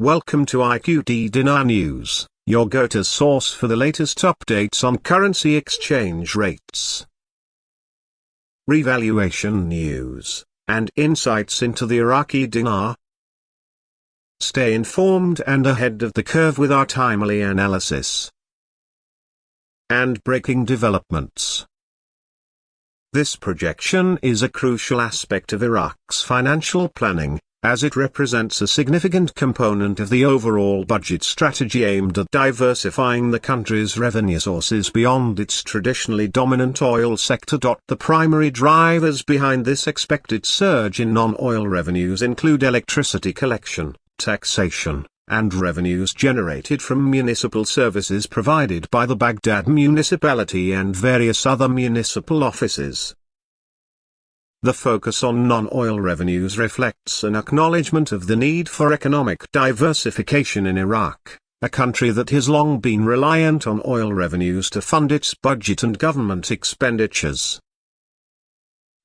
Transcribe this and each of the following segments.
Welcome to IQD Dinar News, your go-to source for the latest updates on currency exchange rates, revaluation news, and insights into the Iraqi dinar. Stay informed and ahead of the curve with our timely analysis and breaking developments. This projection is a crucial aspect of Iraq's financial planning, as it represents a significant component of the overall budget strategy aimed at diversifying the country's revenue sources beyond its traditionally dominant oil sector. The primary drivers behind this expected surge in non-oil revenues include electricity collection, taxation, and revenues generated from municipal services provided by the Baghdad municipality and various other municipal offices. The focus on non-oil revenues reflects an acknowledgement of the need for economic diversification in Iraq, a country that has long been reliant on oil revenues to fund its budget and government expenditures.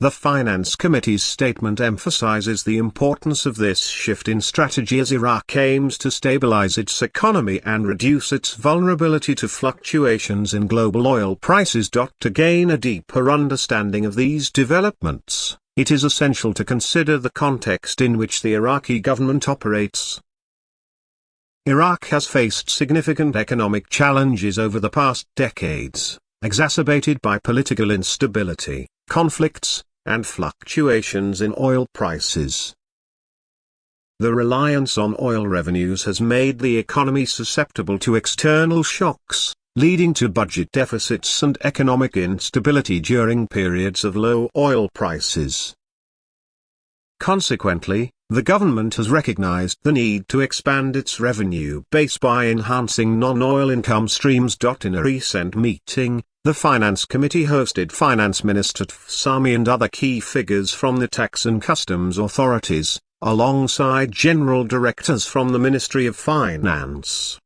The Finance Committee's statement emphasizes the importance of this shift in strategy as Iraq aims to stabilize its economy and reduce its vulnerability to fluctuations in global oil prices. To gain a deeper understanding of these developments, it is essential to consider the context in which the Iraqi government operates. Iraq has faced significant economic challenges over the past decades, exacerbated by political instability, conflicts, and fluctuations in oil prices. The reliance on oil revenues has made the economy susceptible to external shocks, leading to budget deficits and economic instability during periods of low oil prices. Consequently, the government has recognized the need to expand its revenue base by enhancing non-oil income streams. In a recent meeting, the Finance Committee hosted Finance Minister Sami and other key figures from the tax and customs authorities, alongside general directors from the Ministry of Finance.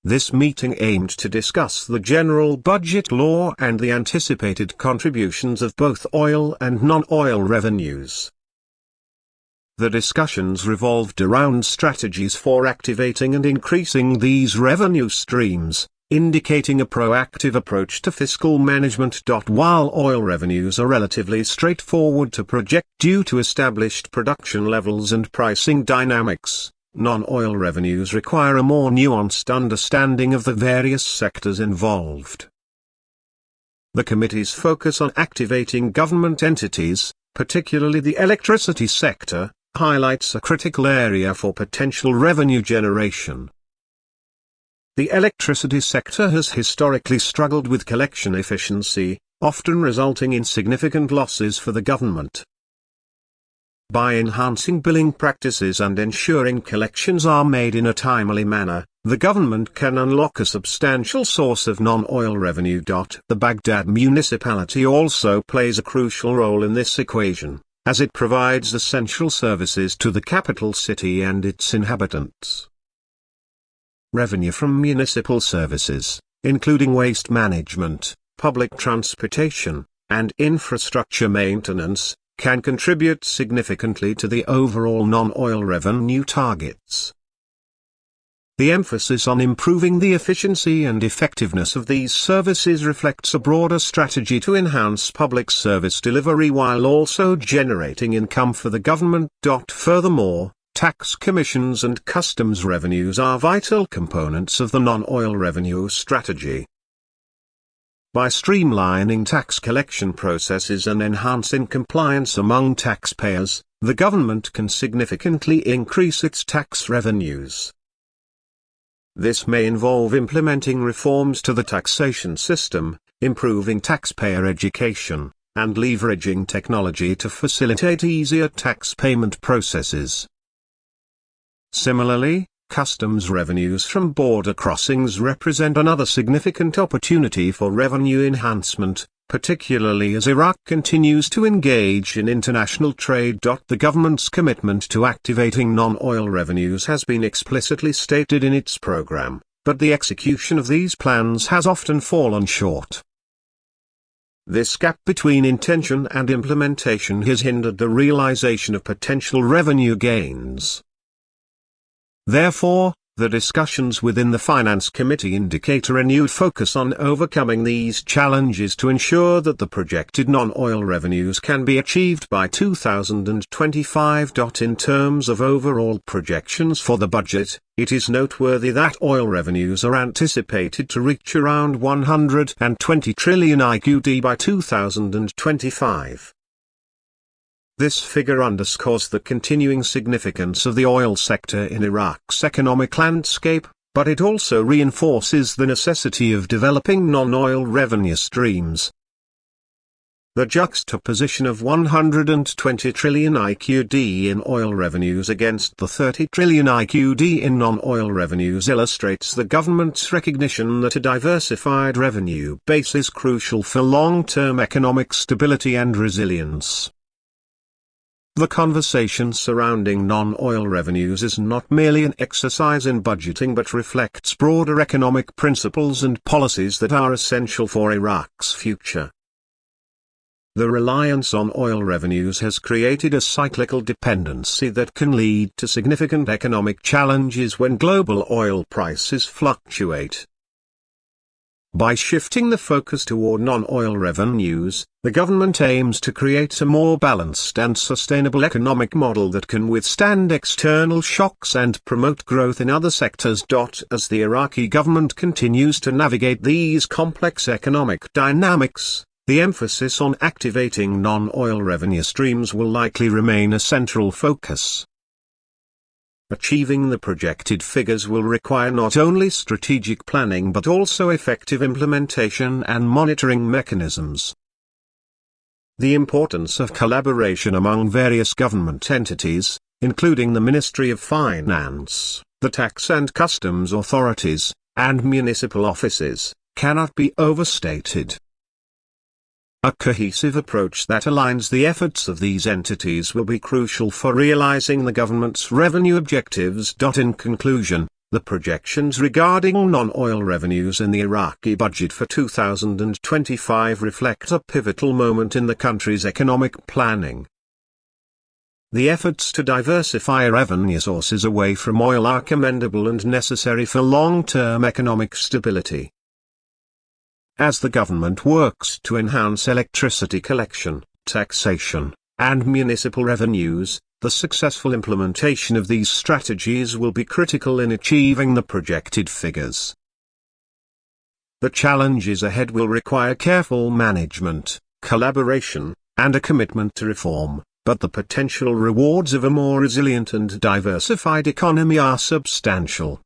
This meeting aimed to discuss the general budget law and the anticipated contributions of both oil and non-oil revenues. The discussions revolved around strategies for activating and increasing these revenue streams, indicating a proactive approach to fiscal management. While oil revenues are relatively straightforward to project due to established production levels and pricing dynamics, non-oil revenues require a more nuanced understanding of the various sectors involved. The committee's focus on activating government entities, particularly the electricity sector, highlights a critical area for potential revenue generation. The electricity sector has historically struggled with collection efficiency, often resulting in significant losses for the government. By enhancing billing practices and ensuring collections are made in a timely manner, the government can unlock a substantial source of non-oil revenue. The Baghdad municipality also plays a crucial role in this equation, as it provides essential services to the capital city and its inhabitants. Revenue from municipal services, including waste management, public transportation, and infrastructure maintenance, can contribute significantly to the overall non-oil revenue targets. The emphasis on improving the efficiency and effectiveness of these services reflects a broader strategy to enhance public service delivery while also generating income for the government. Furthermore, tax commissions and customs revenues are vital components of the non-oil revenue strategy. By streamlining tax collection processes and enhancing compliance among taxpayers, the government can significantly increase its tax revenues. This may involve implementing reforms to the taxation system, improving taxpayer education, and leveraging technology to facilitate easier tax payment processes. Similarly, customs revenues from border crossings represent another significant opportunity for revenue enhancement, particularly as Iraq continues to engage in international trade. The government's commitment to activating non-oil revenues has been explicitly stated in its program, but the execution of these plans has often fallen short. This gap between intention and implementation has hindered the realization of potential revenue gains. Therefore, the discussions within the Finance Committee indicate a renewed focus on overcoming these challenges to ensure that the projected non-oil revenues can be achieved by 2025. In terms of overall projections for the budget, it is noteworthy that oil revenues are anticipated to reach around 120 trillion IQD by 2025. This figure underscores the continuing significance of the oil sector in Iraq's economic landscape, but it also reinforces the necessity of developing non-oil revenue streams. The juxtaposition of 120 trillion IQD in oil revenues against the 30 trillion IQD in non-oil revenues illustrates the government's recognition that a diversified revenue base is crucial for long-term economic stability and resilience. The conversation surrounding non-oil revenues is not merely an exercise in budgeting but reflects broader economic principles and policies that are essential for Iraq's future. The reliance on oil revenues has created a cyclical dependency that can lead to significant economic challenges when global oil prices fluctuate. By shifting the focus toward non-oil revenues, the government aims to create a more balanced and sustainable economic model that can withstand external shocks and promote growth in other sectors. As the Iraqi government continues to navigate these complex economic dynamics, the emphasis on activating non-oil revenue streams will likely remain a central focus. Achieving the projected figures will require not only strategic planning but also effective implementation and monitoring mechanisms. The importance of collaboration among various government entities, including the Ministry of Finance, the tax and customs authorities, and municipal offices, cannot be overstated. A cohesive approach that aligns the efforts of these entities will be crucial for realizing the government's revenue objectives. In conclusion, the projections regarding non-oil revenues in the Iraqi budget for 2025 reflect a pivotal moment in the country's economic planning. The efforts to diversify revenue sources away from oil are commendable and necessary for long-term economic stability. As the government works to enhance electricity collection, taxation, and municipal revenues, the successful implementation of these strategies will be critical in achieving the projected figures. The challenges ahead will require careful management, collaboration, and a commitment to reform, but the potential rewards of a more resilient and diversified economy are substantial.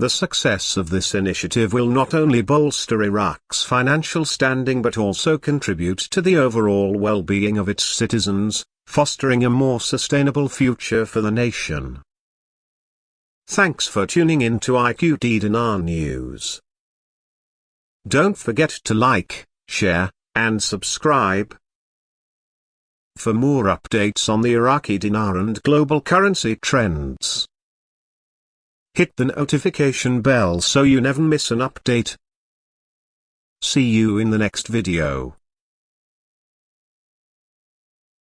The success of this initiative will not only bolster Iraq's financial standing but also contribute to the overall well-being of its citizens, fostering a more sustainable future for the nation. Thanks for tuning in to IQD Dinar News. Don't forget to like, share, and subscribe. For more updates on the Iraqi dinar and global currency trends, hit the notification bell so you never miss an update. See you in the next video.